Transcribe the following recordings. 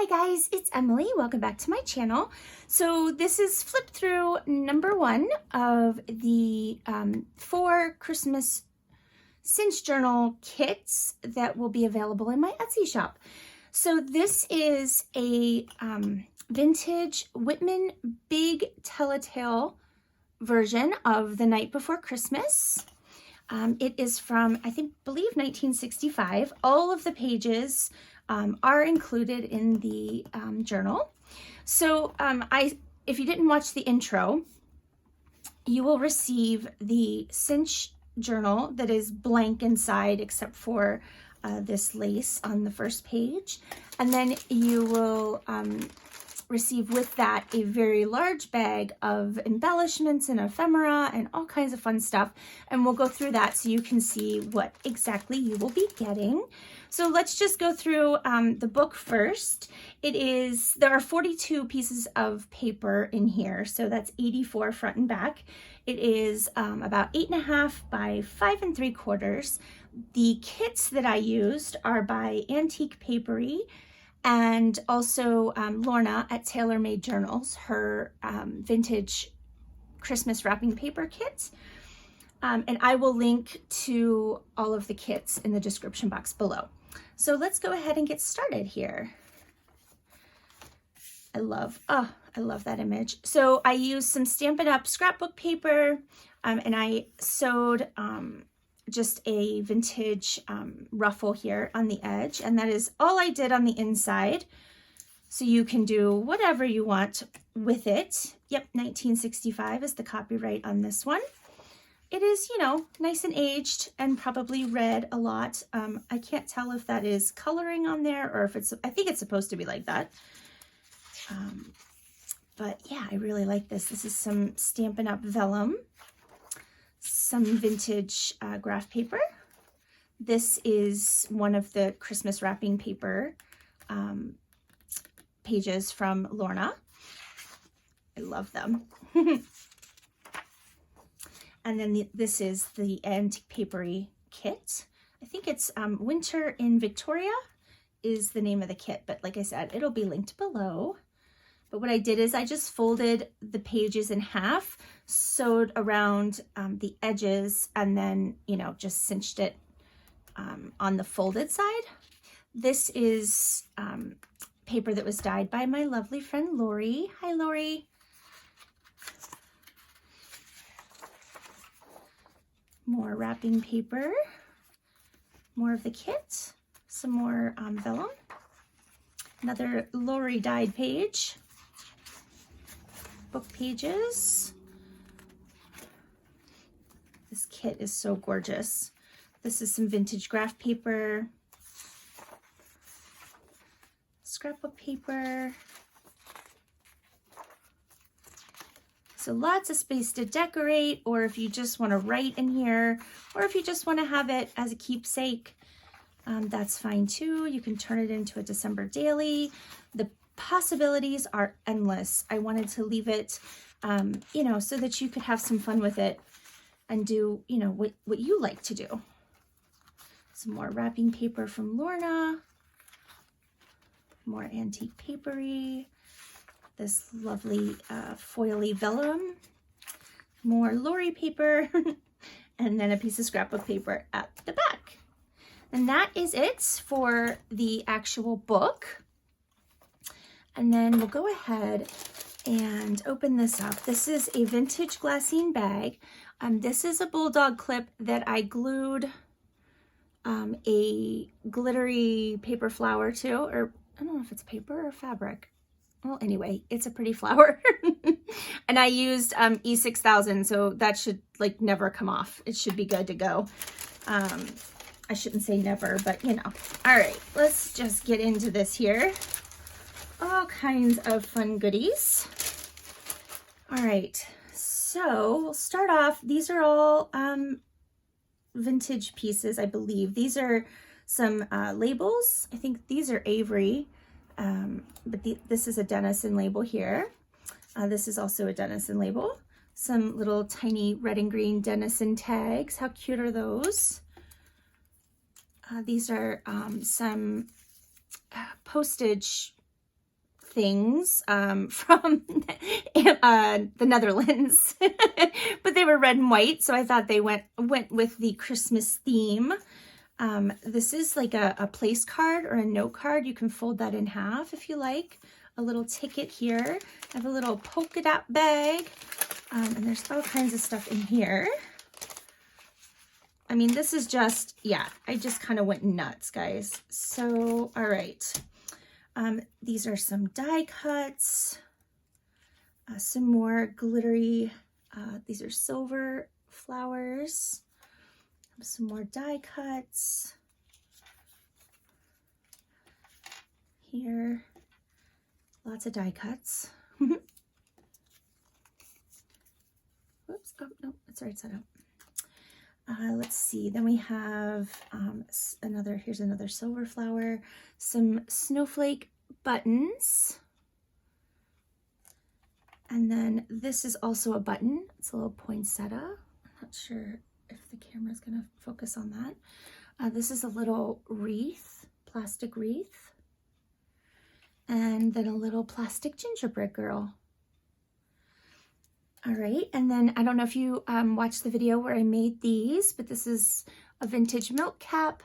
Hi guys, it's Emily. Welcome back to my channel. So this is flip through number 1 of the 4 Christmas Cinch journal kits that will be available in my Etsy shop. So this is a vintage Whitman big telltale version of The Night Before Christmas. It is from, believe 1965. All of the pages are included in the journal. So if you didn't watch the intro, you will receive the Cinch journal that is blank inside except for this lace on the first page. And then you will receive with that a very large bag of embellishments and ephemera and all kinds of fun stuff. And we'll go through that so you can see what exactly you will be getting. So let's just go through the book first. There are 42 pieces of paper in here, so that's 84 front and back. It is about 8.5 by 5 3/4. The kits that I used are by Antique Papery and also Lorna at Tailor Made Journals, her vintage Christmas wrapping paper kit. And I will link to all of the kits in the description box below. So let's go ahead and get started here. I love that image. So I used some Stampin' Up! Scrapbook paper and I sewed just a vintage ruffle here on the edge, and that is all I did on the inside. So you can do whatever you want with it. Yep, 1965 is the copyright on this one. It is, you know, nice and aged and probably read a lot. I can't tell if that is coloring on there or if I think it's supposed to be like that. But yeah, I really like this. This is some Stampin' Up! Vellum, some vintage graph paper. This is one of the Christmas wrapping paper pages from Lorna. I love them. And then this is the Antique Papery kit. I think it's Winter in Victoria is the name of the kit, but like I said, it'll be linked below. But what I did is I just folded the pages in half, sewed around the edges, and then, you know, just cinched it on the folded side. This is paper that was dyed by my lovely friend Lori. Hi, Lori. More wrapping paper, more of the kit, some more vellum, another Lori dyed page, book pages. This kit is so gorgeous. This is some vintage graph paper, scrapbook paper. So lots of space to decorate, or if you just want to write in here, or if you just want to have it as a keepsake, that's fine too. You can turn it into a December daily. The possibilities are endless. I wanted to leave it, you know, so that you could have some fun with it and do, you know, what you like to do. Some more wrapping paper from Lorna, more Antique Papery. This lovely foily vellum, more Lori paper, and then a piece of scrapbook paper at the back. And that is it for the actual book. And then we'll go ahead and open this up. This is a vintage glassine bag. This is a bulldog clip that I glued a glittery paper flower to, or I don't know if it's paper or fabric. Well, anyway, it's a pretty flower. And I used E6000, so that should like never come off. It should be good to go. I shouldn't say never, but you know. All right, let's just get into this here. All kinds of fun goodies. All right, so we'll start off. These are all vintage pieces, I believe. These are some labels. I think these are Avery. But this is a Denison label here. This is also a Denison label. Some little tiny red and green Denison tags. How cute are those? These are some postage things from the Netherlands, but they were red and white, so I thought they went with the Christmas theme. This is like a place card or a note card. You can fold that in half if you like. A little ticket here. I have a little polka dot bag, and there's all kinds of stuff in here. I mean, this is just, yeah, I just kind of went nuts, guys. So, all right. These are some die cuts, some more glittery, these are silver flowers, some more die cuts here, lots of die cuts. Whoops, oh no, that's right side up. Let's see, then we have here's another silver flower, some snowflake buttons, and then this is also a button. It's a little poinsettia. I'm not sure if the camera is going to focus on that. This is a little wreath, plastic wreath, and then a little plastic gingerbread girl. All right, and then I don't know if you watched the video where I made these, but this is a vintage milk cap,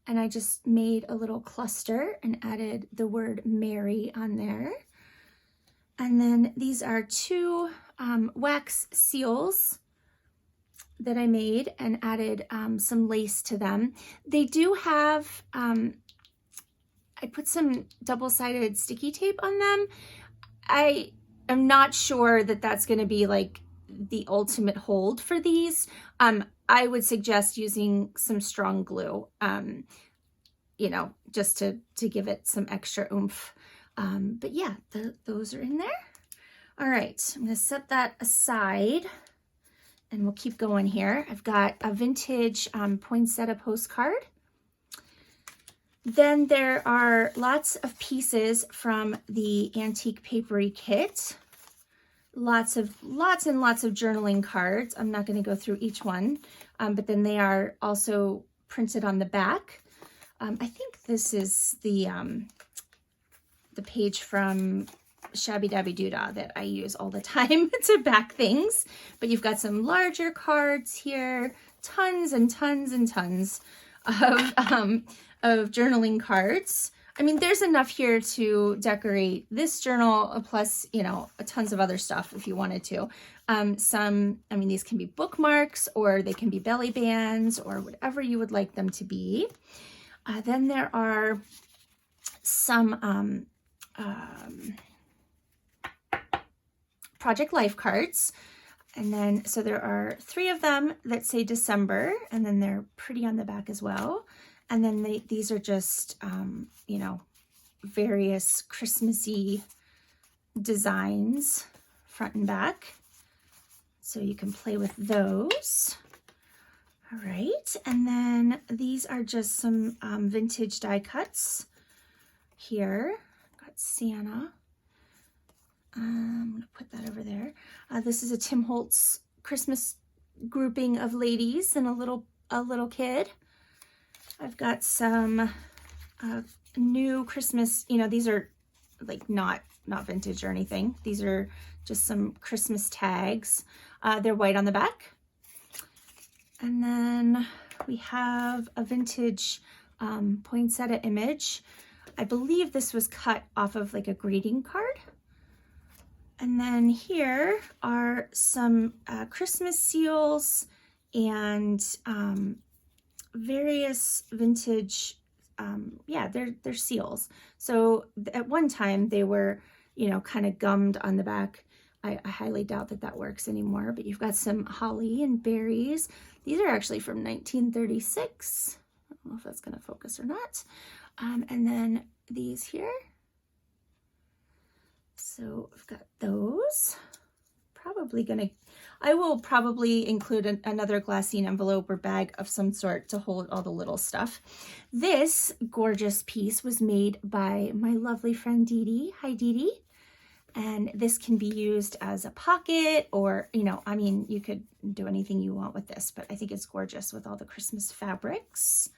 and I just made a little cluster and added the word Mary on there. And then these are two wax seals that I made and added some lace to them. They do have, I put some double-sided sticky tape on them. I'm not sure that that's going to be like the ultimate hold for these. I would suggest using some strong glue, you know, just to give it some extra oomph. But yeah, those are in there. All right, I'm going to set that aside and we'll keep going here. I've got a vintage poinsettia postcard. Then there are lots of pieces from the antique papery kit. Lots and lots of journaling cards. I'm not going to go through each one, but then they are also printed on the back. I think this is the page from Shabby Dabby Doodah that I use all the time to back things. But you've got some larger cards here, tons and tons and tons of journaling cards. I mean, there's enough here to decorate this journal, plus, you know, tons of other stuff if you wanted to. I mean, these can be bookmarks or they can be belly bands or whatever you would like them to be. Then there are some Project Life cards. And then, so there are 3 of them that say December, and then they're pretty on the back as well. And then these are just, you know, various Christmassy designs, front and back. So you can play with those. All right, and then these are just some vintage die cuts here. Got Santa. I'm gonna put that over there. This is a Tim Holtz Christmas grouping of ladies and a little kid. I've got some new Christmas, you know, these are like not vintage or anything. These are just some Christmas tags. They're white on the back. And then we have a vintage poinsettia image. I believe this was cut off of like a greeting card. And then here are some Christmas seals and various vintage, yeah, they're seals. So at one time they were, you know, kind of gummed on the back. I highly doubt that works anymore, but you've got some holly and berries. These are actually from 1936. I don't know if that's going to focus or not. And then these here. So I've got those. I will probably include another glassine envelope or bag of some sort to hold all the little stuff. This gorgeous piece was made by my lovely friend Dee Dee. Hi, Dee Dee. And this can be used as a pocket or, you know, I mean, you could do anything you want with this, but I think it's gorgeous with all the Christmas fabrics.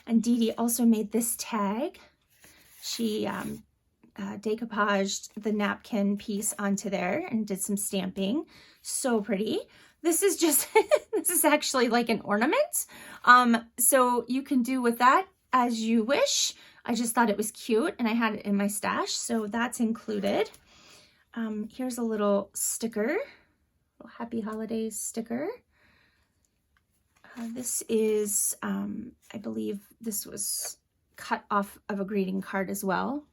And Dee Dee also made this tag. She decoupaged the napkin piece onto there and did some stamping. So pretty. This is just, this is actually like an ornament. So you can do with that as you wish. I just thought it was cute and I had it in my stash, so that's included. Here's a little sticker, little Happy Holidays sticker. This is, I believe this was cut off of a greeting card as well.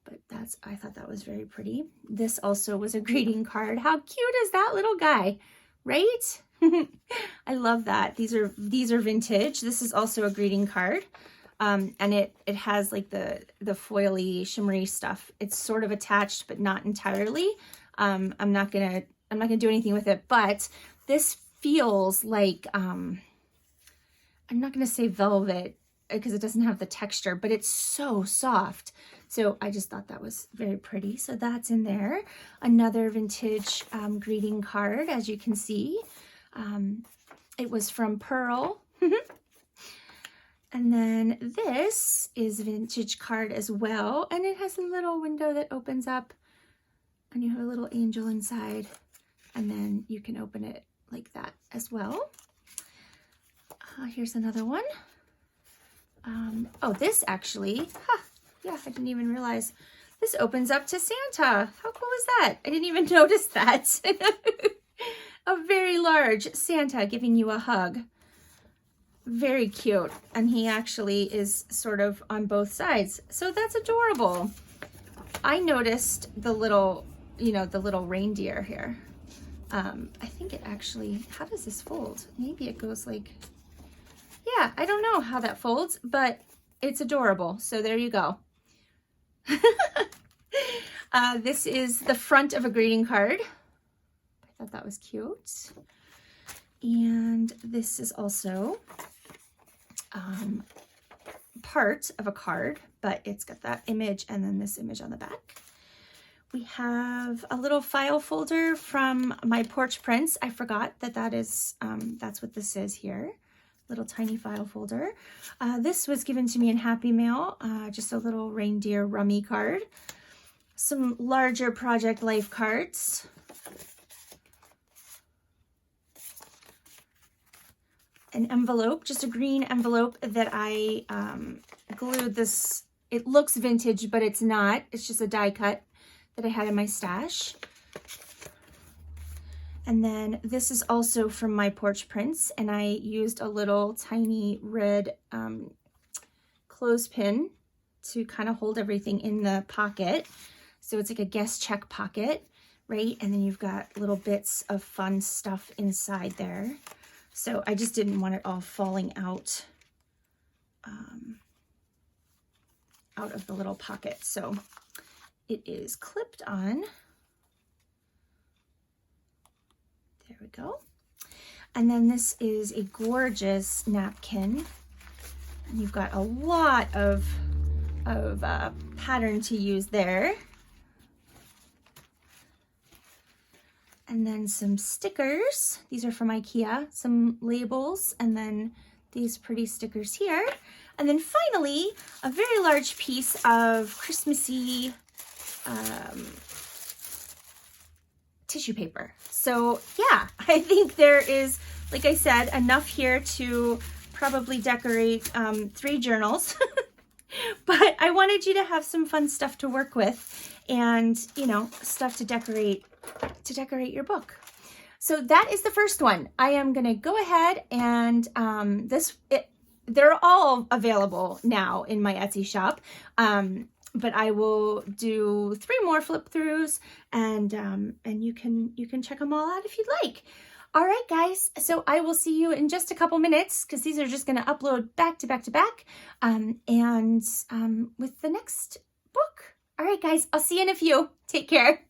But I thought that was very pretty. This also was a greeting card. How cute is that little guy, right? I love that. These are vintage. This is also a greeting card. And it has like the foily shimmery stuff. It's sort of attached, but not entirely. I'm not gonna do anything with it, but this feels like, I'm not gonna say velvet because it doesn't have the texture, but it's so soft. So I just thought that was very pretty. So that's in there. Another vintage greeting card, as you can see. It was from Pearl. And then this is a vintage card as well. And it has a little window that opens up and you have a little angel inside. And then you can open it like that as well. Here's another one. Oh, this actually, yeah, I didn't even realize. This opens up to Santa. How cool is that? I didn't even notice that. A very large Santa giving you a hug. Very cute. And he actually is sort of on both sides. So that's adorable. I noticed the little, the little reindeer here. I think it actually, how does this fold? Maybe it goes like, yeah, I don't know how that folds, but it's adorable. So there you go. This is the front of a greeting card. I thought that was cute. And this is also part of a card, but it's got that image and then this image on the back. We have a little file folder from my porch prints. I forgot that that's what this is here. Little tiny file folder. This was given to me in Happy Mail, just a little reindeer rummy card. Some larger Project Life cards. An envelope, just a green envelope that I glued this. It looks vintage, but it's not. It's just a die cut that I had in my stash. And then this is also from my porch prints, and I used a little tiny red clothespin to kind of hold everything in the pocket. So it's like a guest check pocket, right? And then you've got little bits of fun stuff inside there. So I just didn't want it all falling out, out of the little pocket. So it is clipped on. There we go. And then this is a gorgeous napkin. And you've got a lot of pattern to use there. And then some stickers. These are from IKEA. Some labels, and then these pretty stickers here. And then finally, a very large piece of Christmassy tissue paper. So yeah, I think there is, like I said, enough here to probably decorate 3 journals. But I wanted you to have some fun stuff to work with and, stuff to decorate your book. So that is the first one. I am going to go ahead and they're all available now in my Etsy shop. But I will do 3 more flip throughs and you can check them all out if you'd like. All right, guys. So I will see you in just a couple minutes because these are just going to upload back to back to back. And with the next book. All right, guys. I'll see you in a few. Take care.